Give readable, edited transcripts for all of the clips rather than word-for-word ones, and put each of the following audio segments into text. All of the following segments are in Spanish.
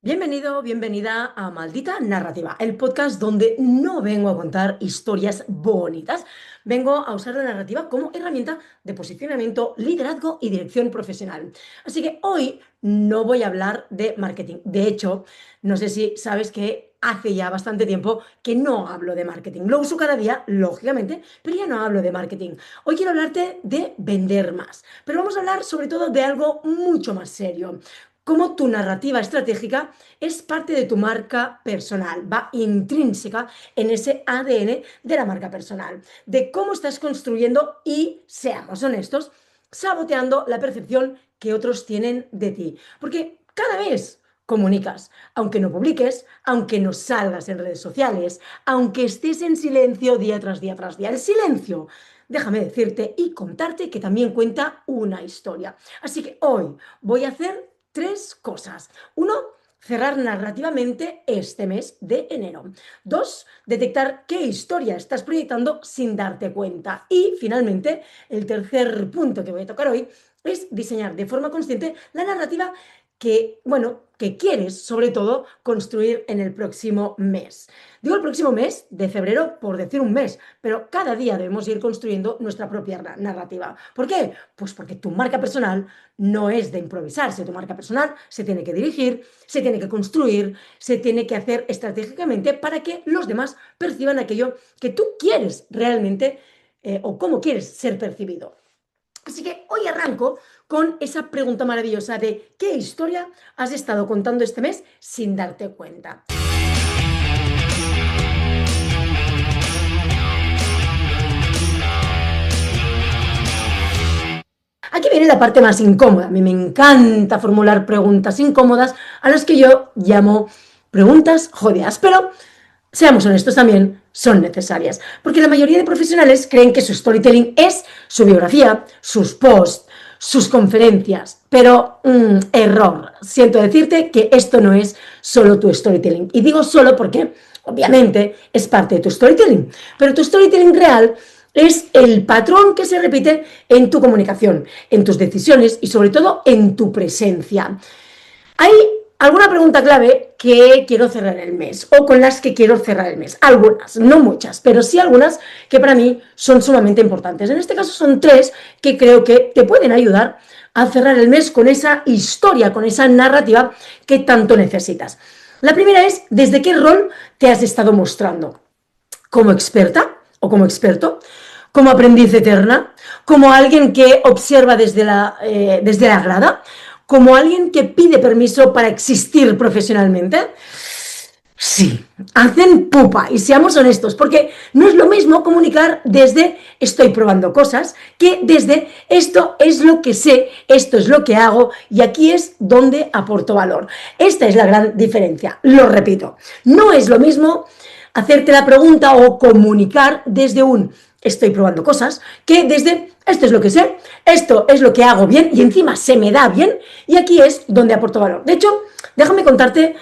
Bienvenido, bienvenida a Maldita Narrativa, el podcast donde no vengo a contar historias bonitas, vengo a usar la narrativa como herramienta de posicionamiento, liderazgo y dirección profesional. Así que hoy no voy a hablar de marketing. De hecho, no sé si sabes que hace ya bastante tiempo que no hablo de marketing. Lo uso cada día, lógicamente, pero ya no hablo de marketing. Hoy quiero hablarte de vender más, pero vamos a hablar sobre todo de algo mucho más serio. Cómo tu narrativa estratégica es parte de tu marca personal, va intrínseca en ese ADN de la marca personal, de cómo estás construyendo y, seamos honestos, saboteando la percepción que otros tienen de ti. Porque cada vez comunicas, aunque no publiques, aunque no salgas en redes sociales, aunque estés en silencio día tras día tras día. El silencio, déjame decirte y contarte que también cuenta una historia. Así que hoy voy a hacer tres cosas. Uno, cerrar narrativamente este mes de enero. Dos, detectar qué historia estás proyectando sin darte cuenta. Y finalmente, el tercer punto que voy a tocar hoy es diseñar de forma consciente la narrativa que quieres, sobre todo, construir en el próximo mes. Digo el próximo mes de febrero por decir un mes, pero cada día debemos ir construyendo nuestra propia narrativa. ¿Por qué? Pues porque tu marca personal no es de improvisarse, tu marca personal se tiene que dirigir, se tiene que construir, se tiene que hacer estratégicamente para que los demás perciban aquello que tú quieres realmente o cómo quieres ser percibido. Así que hoy arranco con esa pregunta maravillosa de ¿qué historia has estado contando este mes sin darte cuenta? Aquí viene la parte más incómoda. A mí me encanta formular preguntas incómodas a las que yo llamo preguntas jodidas, pero seamos honestos también, son necesarias, porque la mayoría de profesionales creen que su storytelling es su biografía, sus posts, sus conferencias, pero error. Siento decirte que esto no es solo tu storytelling, y digo solo porque obviamente es parte de tu storytelling, pero tu storytelling real es el patrón que se repite en tu comunicación, en tus decisiones y sobre todo en tu presencia. Hay alguna pregunta clave que quiero cerrar el mes o con las que quiero cerrar el mes. Algunas, no muchas, pero sí algunas que para mí son sumamente importantes. En este caso son tres que creo que te pueden ayudar a cerrar el mes con esa historia, con esa narrativa que tanto necesitas. La primera es, ¿desde qué rol te has estado mostrando? ¿Como experta o como experto? ¿Como aprendiz eterna? ¿Como alguien que observa desde la grada? ¿Como alguien que pide permiso para existir profesionalmente? Sí, hacen pupa, y seamos honestos, porque no es lo mismo comunicar desde estoy probando cosas que desde esto es lo que sé, esto es lo que hago y aquí es donde aporto valor. Esta es la gran diferencia, lo repito, no es lo mismo hacerte la pregunta o comunicar desde un estoy probando cosas que desde esto es lo que sé, esto es lo que hago bien y encima se me da bien y aquí es donde aporto valor. De hecho, déjame contarte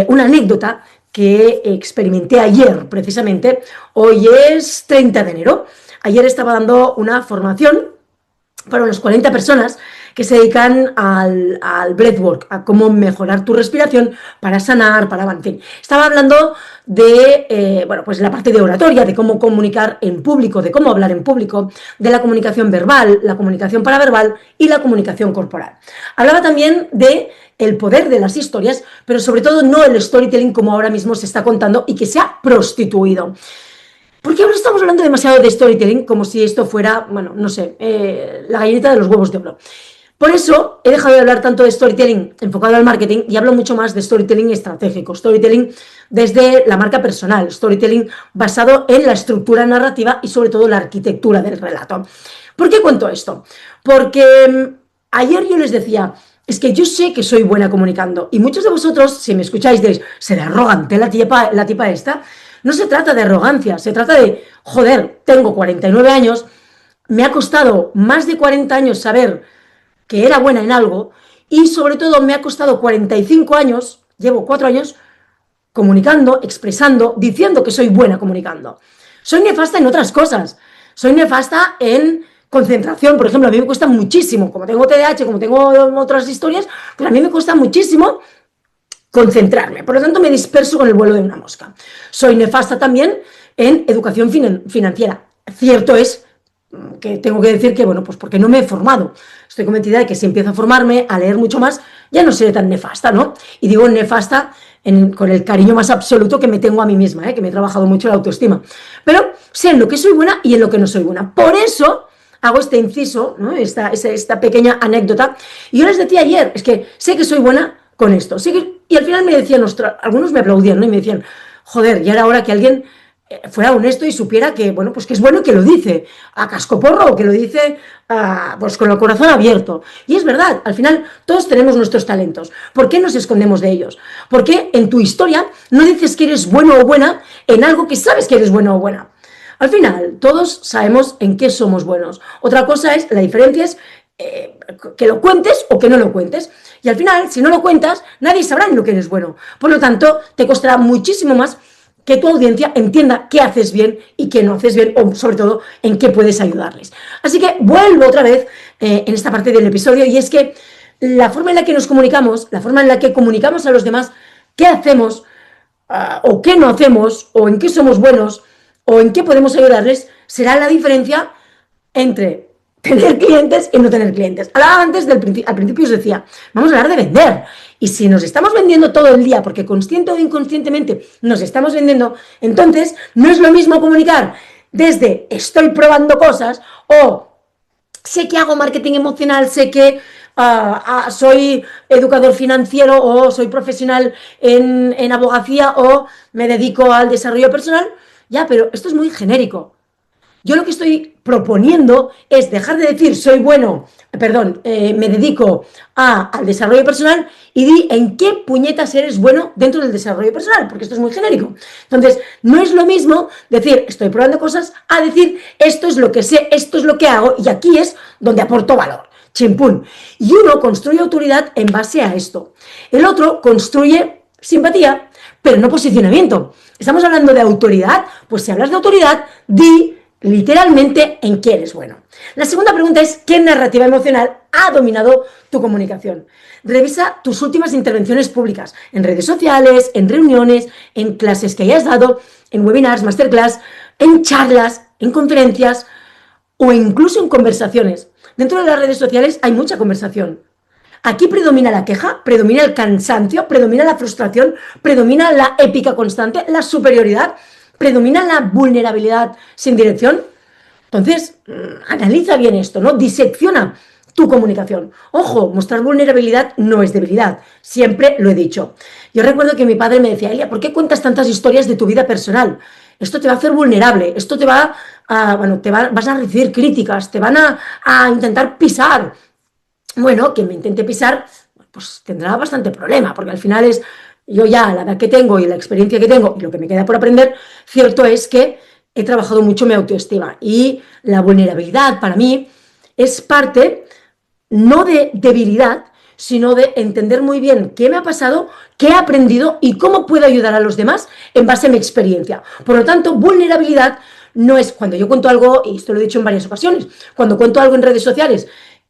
una anécdota que experimenté ayer precisamente. Hoy es 30 de enero. Ayer estaba dando una formación para unas 40 personas que se dedican al breathwork, a cómo mejorar tu respiración para sanar, en fin. Estaba hablando de, pues la parte de oratoria, de cómo comunicar en público, de cómo hablar en público, de la comunicación verbal, la comunicación paraverbal y la comunicación corporal. Hablaba también de el poder de las historias, pero sobre todo no el storytelling como ahora mismo se está contando y que se ha prostituido. Porque ahora estamos hablando demasiado de storytelling como si esto fuera, bueno, no sé, la gallineta de los huevos de oro. Por eso he dejado de hablar tanto de storytelling enfocado al marketing y hablo mucho más de storytelling estratégico, storytelling desde la marca personal, storytelling basado en la estructura narrativa y sobre todo la arquitectura del relato. ¿Por qué cuento esto? Porque ayer yo les decía, es que yo sé que soy buena comunicando y muchos de vosotros, si me escucháis, diréis, será arrogante la tipa esta. No se trata de arrogancia, se trata de, joder, tengo 49 años, me ha costado más de 40 años saber que era buena en algo y sobre todo me ha costado 45 años, llevo 4 años comunicando, expresando, diciendo que soy buena comunicando. Soy nefasta en otras cosas, soy nefasta en concentración, por ejemplo, a mí me cuesta muchísimo, como tengo TDAH, como tengo otras historias, pero a mí me cuesta muchísimo concentrarme. Por lo tanto, me disperso con el vuelo de una mosca. Soy nefasta también en educación financiera. Cierto es que tengo que decir que, bueno, pues porque no me he formado. Estoy convencida de que si empiezo a formarme, a leer mucho más, ya no seré tan nefasta, ¿no? Y digo nefasta con el cariño más absoluto que me tengo a mí misma, que me he trabajado mucho la autoestima. Pero sé en lo que soy buena y en lo que no soy buena. Por eso hago este inciso, ¿no? esta pequeña anécdota. Y yo les decía ayer, es que sé que soy buena con esto. Y al final me decían, algunos me aplaudían, ¿no? Y me decían, joder, ya era hora que alguien fuera honesto y supiera que, bueno, pues que es bueno que lo dice a cascoporro o que lo dice pues con el corazón abierto. Y es verdad, al final todos tenemos nuestros talentos. ¿Por qué nos escondemos de ellos? ¿Por qué en tu historia no dices que eres bueno o buena en algo que sabes que eres bueno o buena? Al final, todos sabemos en qué somos buenos. Otra cosa es, la diferencia es que lo cuentes o que no lo cuentes. Y al final, si no lo cuentas, nadie sabrá en lo que eres bueno. Por lo tanto, te costará muchísimo más que tu audiencia entienda qué haces bien y qué no haces bien, o sobre todo en qué puedes ayudarles. Así que vuelvo otra vez en esta parte del episodio, y es que la forma en la que nos comunicamos, la forma en la que comunicamos a los demás qué hacemos o qué no hacemos, o en qué somos buenos, o en qué podemos ayudarles, será la diferencia entre tener clientes y no tener clientes. Hablaba antes, al principio os decía, vamos a hablar de vender. Y si nos estamos vendiendo todo el día, porque consciente o inconscientemente nos estamos vendiendo, entonces no es lo mismo comunicar desde estoy probando cosas o sé que hago marketing emocional, sé que soy educador financiero o soy profesional en abogacía o me dedico al desarrollo personal. Ya, pero esto es muy genérico. Yo lo que estoy proponiendo es dejar de decir soy bueno, me dedico al desarrollo personal, y di en qué puñetas eres bueno dentro del desarrollo personal, porque esto es muy genérico. Entonces, no es lo mismo decir estoy probando cosas a decir esto es lo que sé, esto es lo que hago y aquí es donde aporto valor. Chimpún. Y uno construye autoridad en base a esto. El otro construye simpatía, pero no posicionamiento. Estamos hablando de autoridad, pues si hablas de autoridad, di literalmente en qué eres bueno. La segunda pregunta es ¿qué narrativa emocional ha dominado tu comunicación? Revisa tus últimas intervenciones públicas en redes sociales, en reuniones, en clases que hayas dado, en webinars, masterclass, en charlas, en conferencias o incluso en conversaciones. Dentro de las redes sociales hay mucha conversación. Aquí predomina la queja, predomina el cansancio, predomina la frustración, predomina la épica constante, la superioridad, predomina la vulnerabilidad sin dirección. Entonces, analiza bien esto, ¿no? Disecciona tu comunicación. Ojo, mostrar vulnerabilidad no es debilidad, siempre lo he dicho. Yo recuerdo que mi padre me decía, Elia, ¿por qué cuentas tantas historias de tu vida personal? Esto te va a hacer vulnerable, esto te va a, vas a recibir críticas, te van a intentar pisar. Bueno, quien me intente pisar, pues tendrá bastante problema, porque al final es, yo ya la edad que tengo y la experiencia que tengo y lo que me queda por aprender, cierto es que he trabajado mucho mi autoestima y la vulnerabilidad para mí es parte no de debilidad, sino de entender muy bien qué me ha pasado, qué he aprendido y cómo puedo ayudar a los demás en base a mi experiencia. Por lo tanto, vulnerabilidad no es cuando yo cuento algo, y esto lo he dicho en varias ocasiones, cuando cuento algo en redes sociales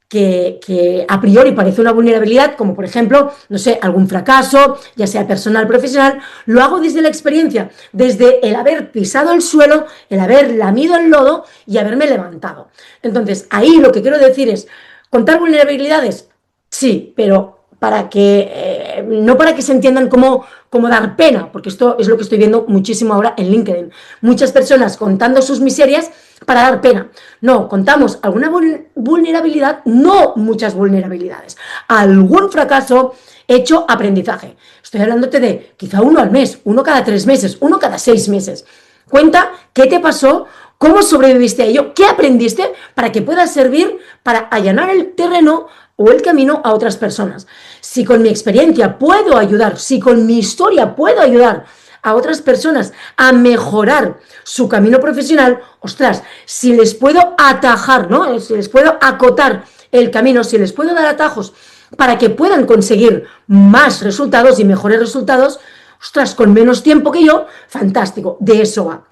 que a priori parece una vulnerabilidad, como por ejemplo, no sé, algún fracaso, ya sea personal, profesional, lo hago desde la experiencia, desde el haber pisado el suelo, el haber lamido el lodo y haberme levantado. Entonces, ahí lo que quiero decir es, ¿contar vulnerabilidades? Sí, pero para que, no para que se entiendan como dar pena, porque esto es lo que estoy viendo muchísimo ahora en LinkedIn. Muchas personas contando sus miserias para dar pena. No, contamos alguna vulnerabilidad, no muchas vulnerabilidades. Algún fracaso hecho aprendizaje. Estoy hablándote de quizá uno al mes, uno cada 3 meses, uno cada 6 meses. Cuenta qué te pasó, cómo sobreviviste a ello, qué aprendiste para que puedas servir para allanar el terreno o el camino a otras personas. Si con mi experiencia puedo ayudar, si con mi historia puedo ayudar a otras personas a mejorar su camino profesional, ostras, si les puedo atajar, ¿no? Si les puedo acotar el camino, si les puedo dar atajos para que puedan conseguir más resultados y mejores resultados, ostras, con menos tiempo que yo, fantástico, de eso va.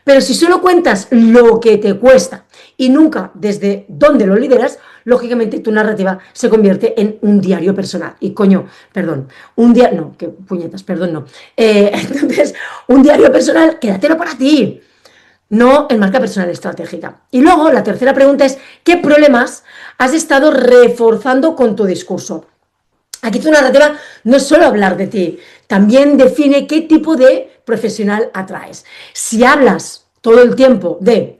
Pero si solo cuentas lo que te cuesta y nunca desde dónde lo lideras, lógicamente tu narrativa se convierte en un diario personal. Y coño, perdón, no, que puñetas, perdón, no. Entonces, un diario personal, quédatelo para ti, no en marca personal estratégica. Y luego, la tercera pregunta es, ¿qué problemas has estado reforzando con tu discurso? Aquí tu narrativa no es solo hablar de ti, también define qué tipo de profesional atraes. Si hablas todo el tiempo de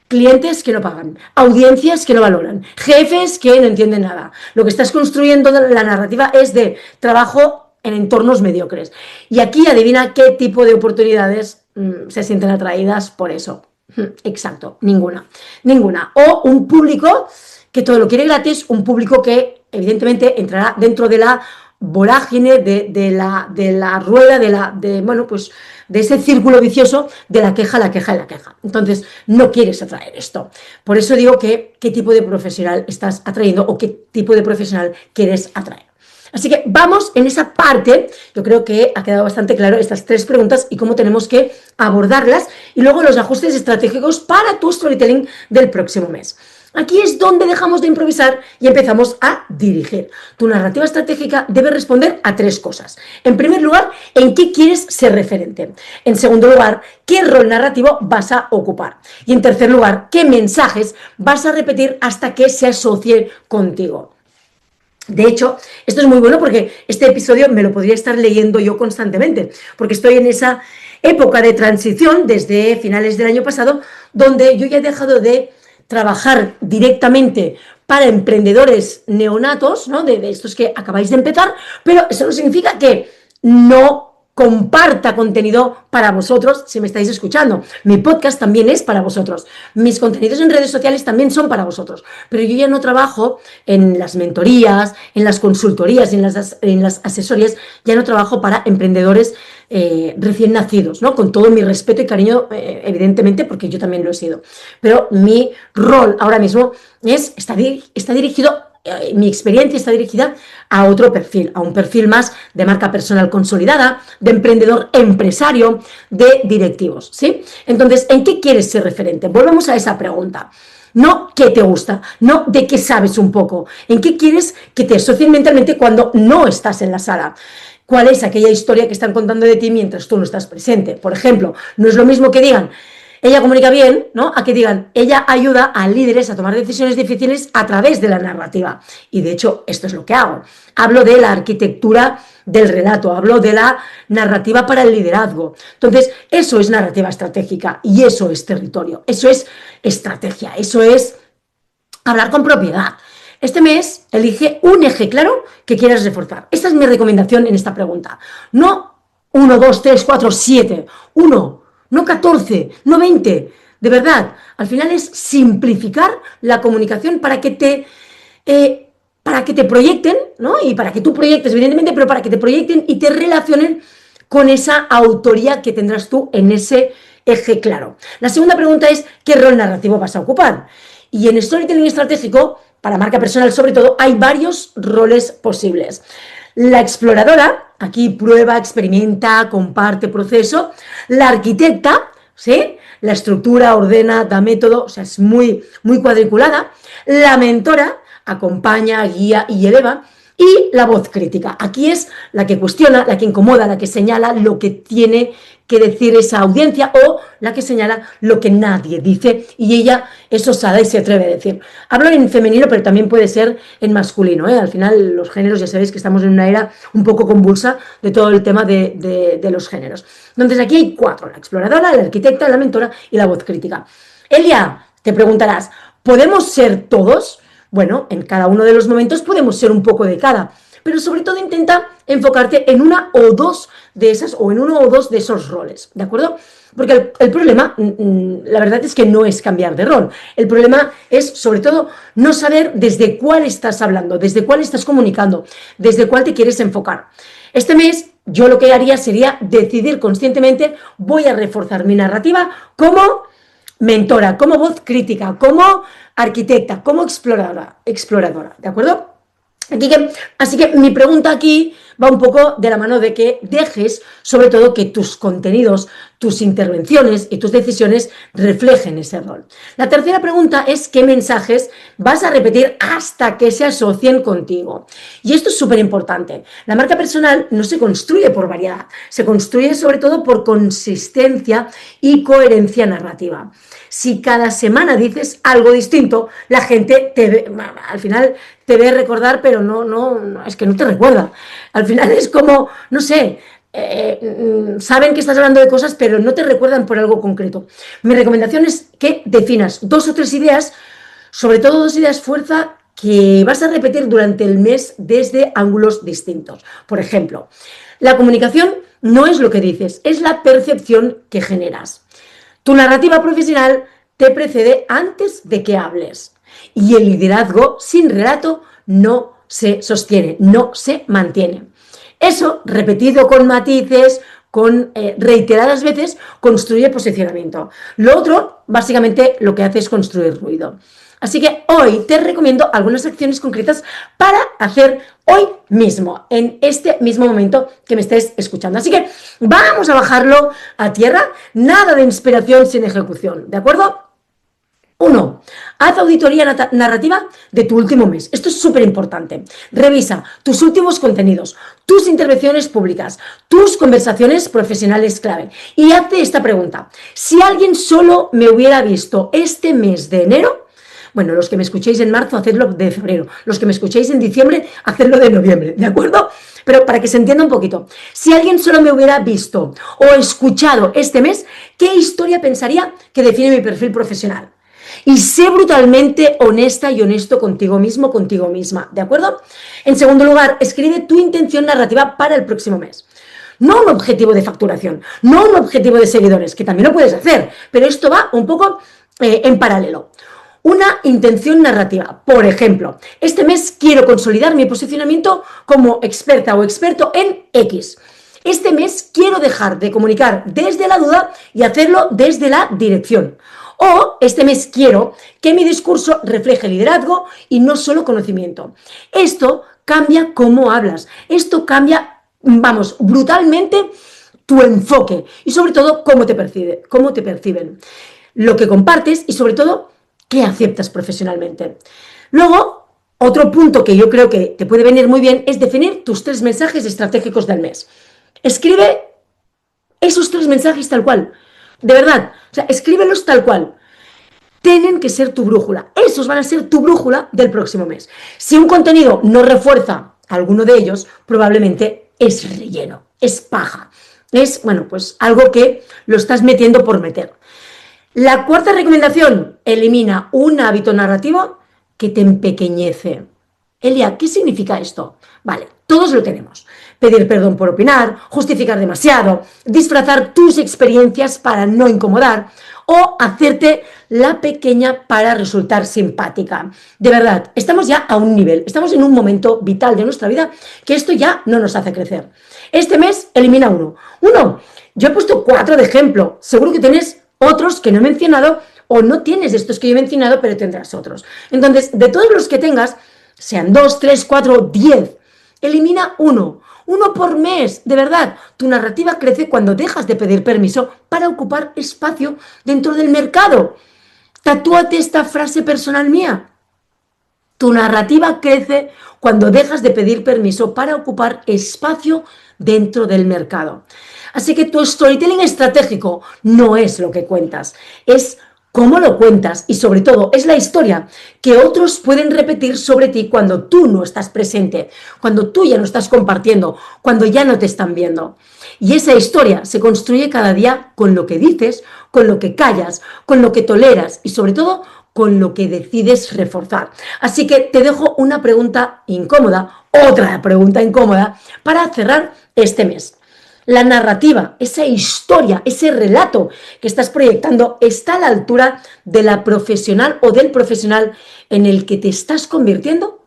clientes que no pagan, audiencias que no valoran, jefes que no entienden nada, lo que estás construyendo la narrativa es de trabajo en entornos mediocres. Y aquí adivina qué tipo de oportunidades se sienten atraídas por eso. Exacto, ninguna. O un público que todo lo quiere gratis, un público que evidentemente entrará dentro de la vorágine, de la rueda, de ese círculo vicioso de la queja, la queja y la queja. Entonces, no quieres atraer esto. Por eso digo que qué tipo de profesional estás atrayendo o qué tipo de profesional quieres atraer. Así que vamos en esa parte, yo creo que ha quedado bastante claro estas tres preguntas y cómo tenemos que abordarlas y luego los ajustes estratégicos para tu storytelling del próximo mes. Aquí es donde dejamos de improvisar y empezamos a dirigir. Tu narrativa estratégica debe responder a tres cosas. En primer lugar, ¿en qué quieres ser referente? En segundo lugar, ¿qué rol narrativo vas a ocupar? Y en tercer lugar, ¿qué mensajes vas a repetir hasta que se asocie contigo? De hecho, esto es muy bueno porque este episodio me lo podría estar leyendo yo constantemente, porque estoy en esa época de transición desde finales del año pasado, donde yo ya he dejado de trabajar directamente para emprendedores neonatos, ¿no? De estos que acabáis de empezar, pero eso no significa que no comparta contenido para vosotros si me estáis escuchando. Mi podcast también es para vosotros. Mis contenidos en redes sociales también son para vosotros. Pero yo ya no trabajo en las mentorías, en las consultorías, en las asesorías, ya no trabajo para emprendedores recién nacidos, ¿no? Con todo mi respeto y cariño, evidentemente, porque yo también lo he sido. Pero mi rol ahora mismo está dirigido, mi experiencia está dirigida a otro perfil, a un perfil más de marca personal consolidada, de emprendedor empresario, de directivos, ¿sí? Entonces, ¿en qué quieres ser referente? Volvemos a esa pregunta. No qué te gusta, no de qué sabes un poco, en qué quieres que te asocien mentalmente cuando no estás en la sala. ¿Cuál es aquella historia que están contando de ti mientras tú no estás presente? Por ejemplo, no es lo mismo que digan, ella comunica bien, ¿no? A que digan, ella ayuda a líderes a tomar decisiones difíciles a través de la narrativa. Y de hecho, esto es lo que hago. Hablo de la arquitectura del relato, hablo de la narrativa para el liderazgo. Entonces, eso es narrativa estratégica y eso es territorio, eso es estrategia, eso es hablar con propiedad. Este mes elige un eje claro que quieras reforzar. Esta es mi recomendación en esta pregunta. No 1, 2, 3, 4, 7. 1, no 14, no 20. De verdad, al final es simplificar la comunicación para que te proyecten, ¿no? Y para que tú proyectes, evidentemente, pero para que te proyecten y te relacionen con esa autoría que tendrás tú en ese eje claro. La segunda pregunta es, ¿qué rol narrativo vas a ocupar? Y en storytelling estratégico, para marca personal sobre todo, hay varios roles posibles. La exploradora, aquí prueba, experimenta, comparte proceso. La arquitecta, ¿sí? La estructura, ordena, da método, o sea, es muy, muy cuadriculada. La mentora, acompaña, guía y eleva. Y la voz crítica, aquí es la que cuestiona, la que incomoda, la que señala lo que tiene que decir esa audiencia o la que señala lo que nadie dice y ella es osada y se atreve a decir. Hablo en femenino, pero también puede ser en masculino, ¿eh? Al final los géneros, ya sabéis que estamos en una era un poco convulsa de todo el tema de los géneros. Entonces aquí hay 4, la exploradora, la arquitecta, la mentora y la voz crítica. Elia, te preguntarás, ¿podemos ser todos? Bueno, en cada uno de los momentos podemos ser un poco de cada, pero sobre todo intenta enfocarte en una o dos de esas o en uno o dos de esos roles, ¿de acuerdo? Porque el problema, la verdad es que no es cambiar de rol. El problema es, sobre todo, no saber desde cuál estás hablando, desde cuál estás comunicando, desde cuál te quieres enfocar. Este mes, yo lo que haría sería decidir conscientemente, voy a reforzar mi narrativa como mentora, como voz crítica, como arquitecta, como exploradora, ¿de acuerdo? Así que mi pregunta aquí va un poco de la mano de que dejes, sobre todo, que tus contenidos, tus intervenciones y tus decisiones reflejen ese rol. La tercera pregunta es qué mensajes vas a repetir hasta que se asocien contigo. Y esto es súper importante. La marca personal no se construye por variedad, se construye sobre todo por consistencia y coherencia narrativa. Si cada semana dices algo distinto, la gente te ve, al final te ve recordar, pero no, es que no te recuerda. Al final es como, no sé, saben que estás hablando de cosas, pero no te recuerdan por algo concreto. Mi recomendación es que definas 2 o 3 ideas, sobre todo 2 ideas fuerza, que vas a repetir durante el mes desde ángulos distintos. Por ejemplo, la comunicación no es lo que dices, es la percepción que generas. Tu narrativa profesional te precede antes de que hables. Y el liderazgo sin relato no se sostiene, no se mantiene. Eso, repetido con matices, con reiteradas veces, construye posicionamiento. Lo otro, básicamente, lo que hace es construir ruido. Así que hoy te recomiendo algunas acciones concretas para hacer hoy mismo, en este mismo momento que me estés escuchando. Así que vamos a bajarlo a tierra, nada de inspiración sin ejecución, ¿de acuerdo? 1. Haz auditoría narrativa de tu último mes. Esto es súper importante. Revisa tus últimos contenidos, tus intervenciones públicas, tus conversaciones profesionales clave. Y hazte esta pregunta. Si alguien solo me hubiera visto este mes de enero, bueno, los que me escuchéis en marzo, hacedlo de febrero. Los que me escuchéis en diciembre, hacedlo de noviembre, ¿de acuerdo? Pero para que se entienda un poquito. Si alguien solo me hubiera visto o escuchado este mes, ¿qué historia pensaría que define mi perfil profesional? Y sé brutalmente honesta y honesto contigo mismo, contigo misma, ¿de acuerdo? En segundo lugar, escribe tu intención narrativa para el próximo mes. No un objetivo de facturación, no un objetivo de seguidores, que también lo puedes hacer, pero esto va un poco en paralelo. Una intención narrativa. Por ejemplo, este mes quiero consolidar mi posicionamiento como experta o experto en X. Este mes quiero dejar de comunicar desde la duda y hacerlo desde la dirección. O este mes quiero que mi discurso refleje liderazgo y no solo conocimiento. Esto cambia cómo hablas. Esto cambia, vamos, brutalmente tu enfoque y sobre todo cómo te perciben. Lo que compartes y sobre todo qué aceptas profesionalmente. Luego, otro punto que yo creo que te puede venir muy bien es definir tus 3 mensajes estratégicos del mes. Escribe esos 3 mensajes tal cual. De verdad, o sea, escríbelos tal cual. Tienen que ser tu brújula. Esos van a ser tu brújula del próximo mes. Si un contenido no refuerza alguno de ellos, probablemente es relleno, es paja. Es, bueno, pues algo que lo estás metiendo por meter. La cuarta recomendación, elimina un hábito narrativo que te empequeñece. Elia, ¿qué significa esto? Vale, todos lo tenemos. Pedir perdón por opinar, justificar demasiado, disfrazar tus experiencias para no incomodar o hacerte la pequeña para resultar simpática. De verdad, estamos ya a un nivel, estamos en un momento vital de nuestra vida que esto ya no nos hace crecer. Este mes, elimina uno. Yo he puesto 4 de ejemplo, seguro que tienes otros que no he mencionado o no tienes estos que yo he mencionado, pero tendrás otros. Entonces, de todos los que tengas, sean 2, 3, 4, 10, elimina uno por mes, de verdad. Tu narrativa crece cuando dejas de pedir permiso para ocupar espacio dentro del mercado. Tatúate esta frase personal mía. Tu narrativa crece cuando dejas de pedir permiso para ocupar espacio dentro del mercado. Así que tu storytelling estratégico no es lo que cuentas, es cómo lo cuentas y sobre todo es la historia que otros pueden repetir sobre ti cuando tú no estás presente, cuando tú ya no estás compartiendo, cuando ya no te están viendo. Y esa historia se construye cada día con lo que dices, con lo que callas, con lo que toleras y sobre todo con lo que decides reforzar. Así que te dejo una pregunta incómoda, otra pregunta incómoda para cerrar este mes. La narrativa, esa historia, ese relato que estás proyectando está a la altura de la profesional o del profesional en el que te estás convirtiendo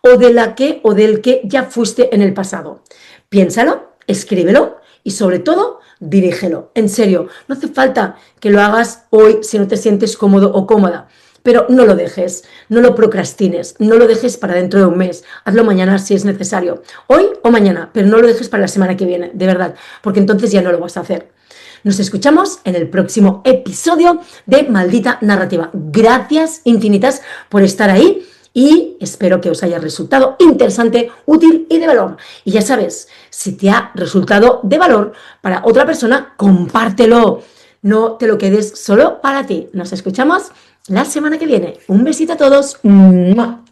o del que ya fuiste en el pasado. Piénsalo, escríbelo y sobre todo dirígelo. En serio, no hace falta que lo hagas hoy si no te sientes cómodo o cómoda. pero no lo dejes, no lo procrastines, no lo dejes para dentro de un mes, hazlo mañana si es necesario, hoy o mañana, pero no lo dejes para la semana que viene, de verdad, porque entonces ya no lo vas a hacer. Nos escuchamos en el próximo episodio de Maldita Narrativa. Gracias infinitas por estar ahí y espero que os haya resultado interesante, útil y de valor. Y ya sabes, si te ha resultado de valor para otra persona, compártelo. No te lo quedes solo para ti. Nos escuchamos la semana que viene. Un besito a todos. ¡Mua!